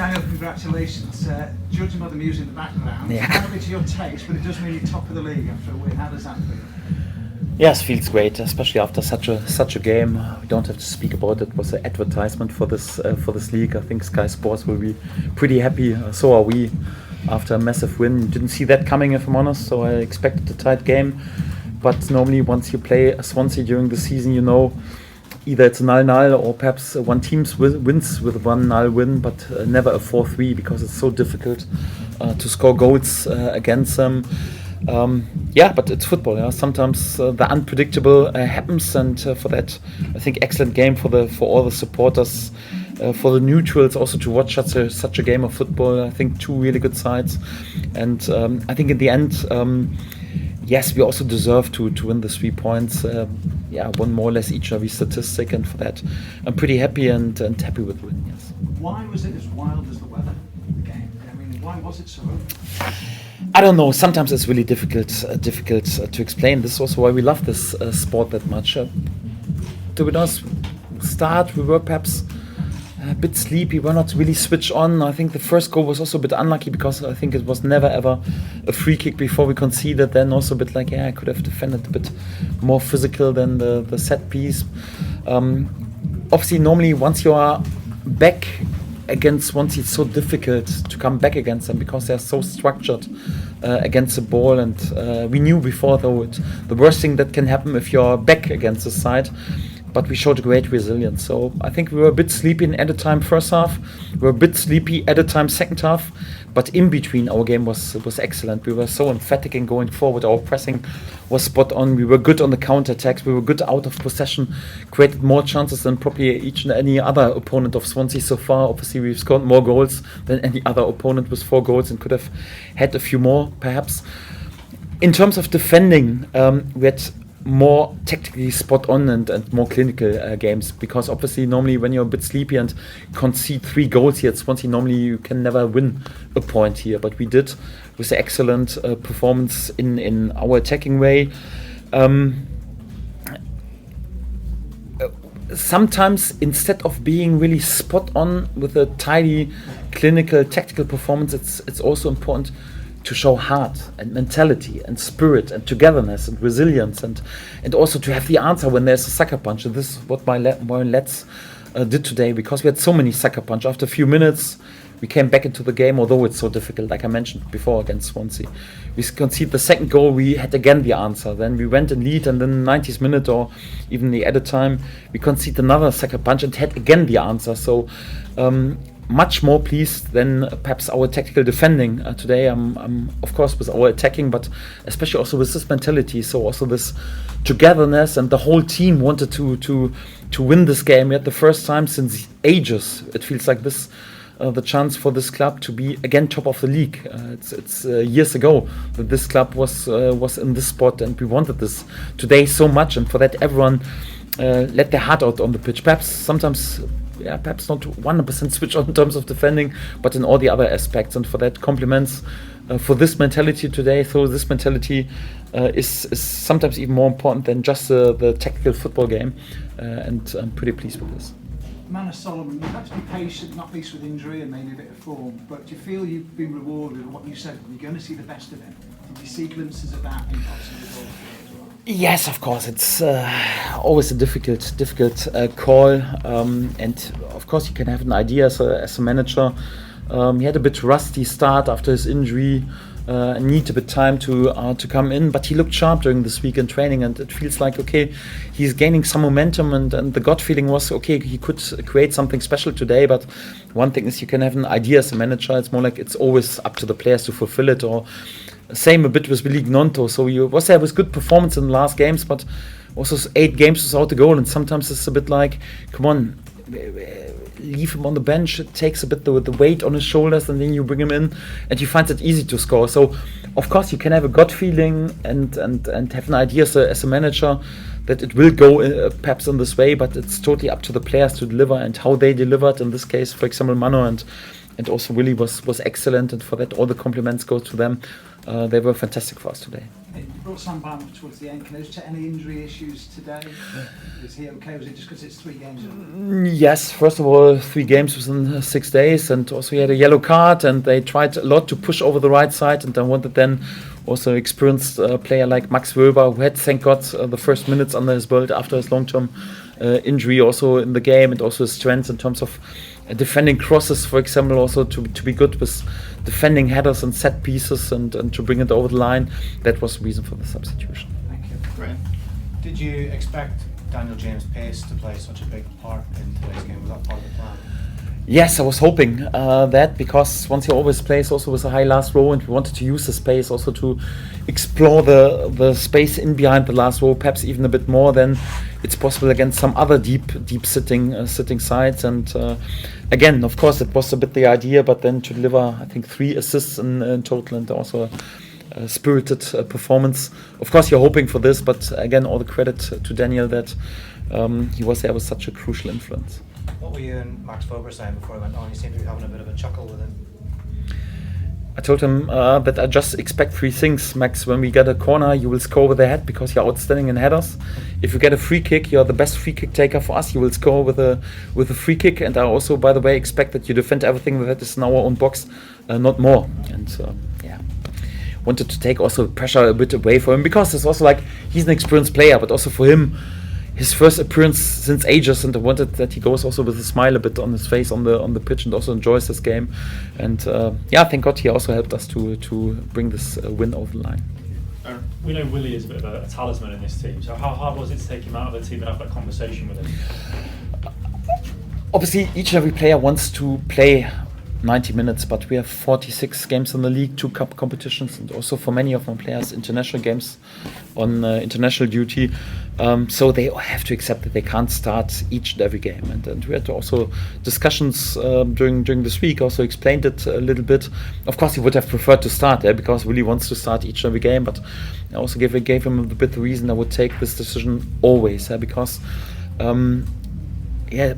Daniel, congratulations. Judging by the music in the background, Yeah. It's not a bit to your taste, but it does mean you're top of the league after a win. How does that feel? Yes, feels great, especially after such a game. We don't have to speak about it. It was an advertisement for this league. I think Sky Sports will be pretty happy. So are we. After a massive win, didn't see that coming, if I'm honest. So I expected a tight game. But normally, once you play a Swansea during the season, you know either it's a 0-0 or perhaps one team wins with 1-0 win, but never a 4-3 because it's so difficult to score goals against them. But it's football. Yeah? Sometimes the unpredictable happens, and for that, I think excellent game for all the supporters, for the neutrals also to watch such a game of football. I think two really good sides, and I think in the end, yes, we also deserve to win the 3 points. One more or less each every statistic, and for that, I'm pretty happy and happy with the win. Yes. Why was it as wild as the weather? The game. I mean, why was it so? I don't know. Sometimes it's really difficult to explain. This is also why we love this sport that much. To be honest, we were perhaps a bit sleepy. We were not really switched on. I think the first goal was also a bit unlucky because I think it was never ever a free kick before we conceded. Then also a bit like, I could have defended a bit more physical than the set piece. Obviously, normally once you are back against Swansea, it's so difficult to come back against them because they're so structured against the ball, and we knew before though the worst thing that can happen if you're back against the side, but we showed great resilience. So I think we were a bit sleepy at a time first half, we were a bit sleepy at a time second half, but in between our game was excellent. We were so emphatic in going forward, our pressing was spot on, we were good on the counter-attacks, we were good out of possession, created more chances than probably each and any other opponent of Swansea so far. Obviously we've scored more goals than any other opponent with 4 goals and could have had a few more perhaps. In terms of defending, we had more tactically spot on and more clinical games, because obviously normally when you're a bit sleepy and concede 3 goals here at Swansea, normally you can never win a point here, but we did with the excellent performance in our attacking way. Sometimes instead of being really spot on with a tidy clinical tactical performance, it's also important to show heart and mentality and spirit and togetherness and resilience, and also to have the answer when there's a sucker punch. And this is what my lads did today, because we had so many sucker punch. After a few minutes we came back into the game, although it's so difficult, like I mentioned before against Swansea. We conceded the second goal, we had again the answer. Then we went in lead, and then the 90th minute or even the added time we conceded another sucker punch and had again the answer. So much more pleased than perhaps our tactical defending today. I'm of course with our attacking, but especially also with this mentality. So also this togetherness, and the whole team wanted to win this game. We had the first time since ages, it feels like this, the chance for this club to be again top of the league. It's years ago that this club was in this spot, and we wanted this today so much, and for that everyone let their heart out on the pitch. Perhaps not 100% switch on in terms of defending, but in all the other aspects, and for that compliments for this mentality today. So this mentality is sometimes even more important than just the tactical football game, and I'm pretty pleased with this. Manor Solomon, you've had to be patient, not least with injury and maybe a bit of form, but do you feel you've been rewarded with what you said? You're going to see the best of him. Did you see glimpses of that in possible? Yes, of course. It's always a difficult call, and of course you can have an idea as a manager. He had a bit rusty start after his injury, need a bit time to come in, but he looked sharp during this week in training, and it feels like he's gaining some momentum, and the gut feeling was he could create something special today. But one thing is, you can have an idea as a manager. It's more like it's always up to the players to fulfill it, or same a bit with Willy Gnonto. So he was there with good performance in the last games, but also 8 games without a goal, and sometimes it's a bit like, come on, leave him on the bench. It takes a bit the weight on his shoulders, and then you bring him in and you find it easy to score. So of course you can have a gut feeling and have an idea as a manager that it will go perhaps in this way, but it's totally up to the players to deliver and how they delivered. In this case, for example, Mano and and also Willie was excellent, and for that all the compliments go to them. They were fantastic for us today. You brought Sam Bam up towards the end. Can those any injury issues today? Is he okay? Was it just because it's 3 games? Yes, first of all, 3 games within 6 days, and also he had a yellow card, and they tried a lot to push over the right side, and I wanted then also experienced player like Max Wöber, who had, thank God, the first minutes under his belt after his long-term injury also in the game, and also his strengths in terms of defending crosses, for example, also to be good with defending headers and set pieces and to bring it over the line. That was the reason for the substitution. Thank you. Great. Did you expect Daniel James' pace to play such a big part in today's game? Was that part of the plan? Yes, I was hoping that, because once he always plays also with a high last row, and we wanted to use the space also to explore the space in behind the last row, perhaps even a bit more than it's possible against some other deep sitting sides. And again, of course, it was a bit the idea, but then to deliver, I think, 3 assists in total, and also a spirited performance. Of course, you're hoping for this, but again, all the credit to Daniel that he was there with such a crucial influence. What were you and Max Wöber saying before he went on? You seemed to be having a bit of a chuckle with him. I told him that I just expect 3 things, Max. When we get a corner, you will score with the head because you're outstanding in headers. If you get a free kick, you're the best free kick taker for us. You will score with a free kick. And I also, by the way, expect that you defend everything that is in our own box, not more. And wanted to take also the pressure a bit away from him, because it's also like he's an experienced player, but also for him, his first appearance since ages, and I wanted that he goes also with a smile a bit on his face on the pitch and also enjoys this game. And thank God he also helped us to bring this win over the line. We know Willie is a bit of a talisman in this team, so how hard was it to take him out of the team and have that conversation with him? Obviously, each and every player wants to play 90 minutes, but we have 46 games in the league, 2 cup competitions, and also for many of my players, international games on international duty. So they have to accept that they can't start each and every game. And we had also discussions during this week, also explained it a little bit. Of course, he would have preferred to start there because Willie wants to start each and every game, but I also gave him a bit the reason I would take this decision always, because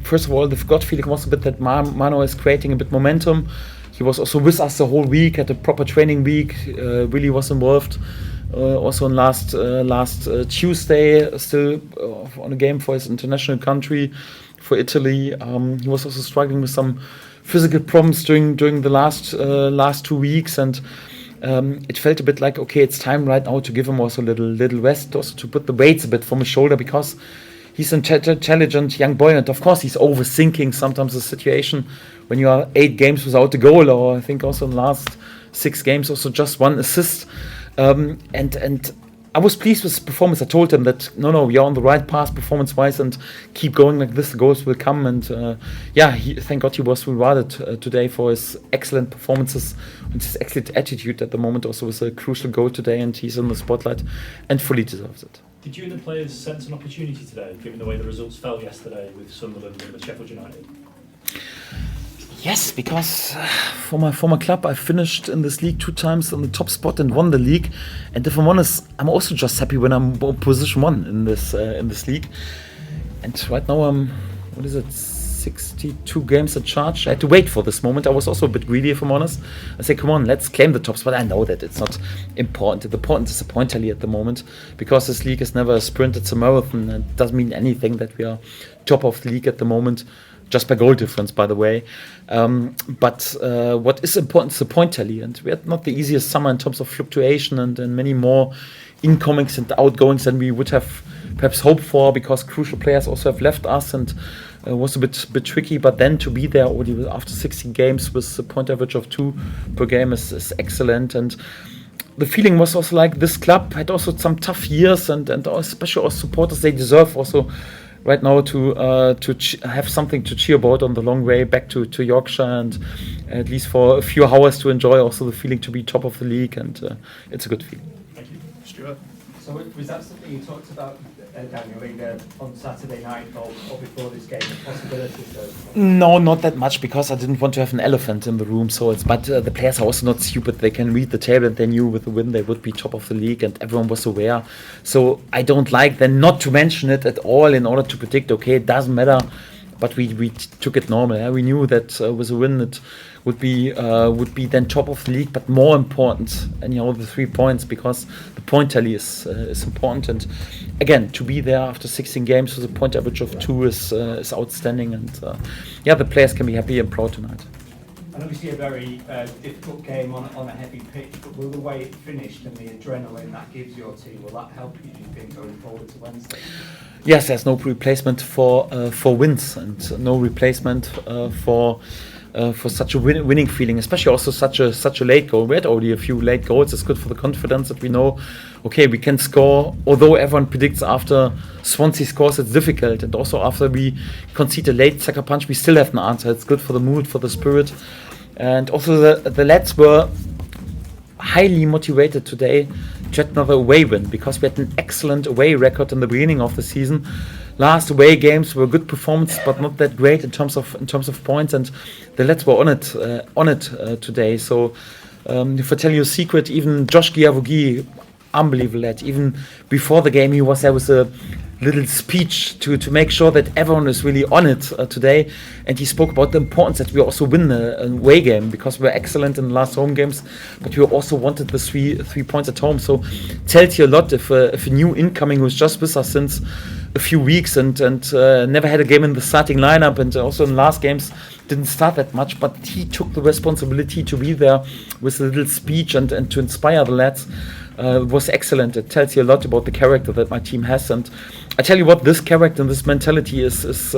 first of all, the gut feeling was a bit that Mano is creating a bit momentum. He was also with us the whole week, had a proper training week. Willie was involved also on last Tuesday, still on a game for his international country, for Italy. He was also struggling with some physical problems during the last 2 weeks, and it felt a bit like, okay, it's time right now to give him also a little rest, also to put the weights a bit from his shoulder, because he's an intelligent young boy, and of course he's overthinking sometimes the situation when you are 8 games without a goal, or I think also in the last 6 games also just 1 assist. And I was pleased with his performance. I told him that no, you're on the right path performance-wise, and keep going like this. The goals will come. And thank God he was rewarded today for his excellent performances and his excellent attitude at the moment. Also was a crucial goal today, and he's in the spotlight and fully deserves it. Did you and the players sense an opportunity today, given the way the results fell yesterday with Sunderland and with Sheffield United? Yes, because for my former club, I finished in this league 2 times on the top spot and won the league. And if I'm honest, I'm also just happy when I'm position 1 in this league. And right now I'm 62 games at charge. I had to wait for this moment. I was also a bit greedy, if I'm honest. I say, come on, let's claim the top spot. I know that it's not important. The important is the point tally at the moment, because this league is never a sprint, it's a marathon. And it doesn't mean anything that we are top of the league at the moment, just by goal difference, by the way. But what is important is the point tally. And we had not the easiest summer in terms of fluctuation and many more incomings and outgoings than we would have perhaps hoped for, because crucial players also have left us, and was a bit tricky. But then to be there already after 16 games with a point average of 2 per game is excellent. And the feeling was also like this club had also some tough years, and especially our supporters, they deserve also right now to have something to cheer about on the long way back to Yorkshire, and at least for a few hours to enjoy also the feeling to be top of the league, and it's a good feeling. Thank you. Stuart? So was that something you talked about, Daniel, either on Saturday night or before this game, the possibility of those? No, not that much, because I didn't want to have an elephant in the room. But the players are also not stupid. They can read the table, and they knew with the win they would be top of the league, and everyone was aware. So I don't like then not to mention it at all in order to predict, okay, it doesn't matter. But we took it normal. Yeah? We knew that with a win it would be then top of the league, but more important, and the 3 points, because the point tally is important. And again, to be there after 16 games with a point average of 2 is outstanding. And the players can be happy and proud tonight. And obviously a very difficult game on a heavy pitch, but will the way it finished and the adrenaline that gives your team, will that help you, do you think, going forward to Wednesday? Yes, there's no replacement for wins, and no replacement for such a winning feeling, especially also such a late goal. We had already a few late goals. It's good for the confidence that we know, okay, we can score. Although everyone predicts after Swansea scores it's difficult, and also after we concede a late sucker punch, we still have an answer. It's good for the mood, for the spirit, and also the lads were highly motivated today to get another away win, because we had an excellent away record in the beginning of the season. Last away games were good performance, but not that great in terms of points, and the lads were on it today. So if I tell you a secret, even Josh Giavogi, unbelievable lad. Even before the game, he was there with a little speech to make sure that everyone is really on it today, and he spoke about the importance that we also win the away game, because we were excellent in the last home games, but we also wanted the three points at home. So tells you a lot if a new incoming who's just with us since a few weeks and never had a game in the starting lineup, and also in the last games didn't start that much, but he took the responsibility to be there with a little speech and to inspire the lads. Was excellent. It tells you a lot about the character that my team has, and I tell you what, this character and this mentality is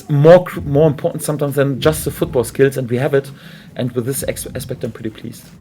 more important sometimes than just the football skills, and we have it. And with this aspect, I'm pretty pleased.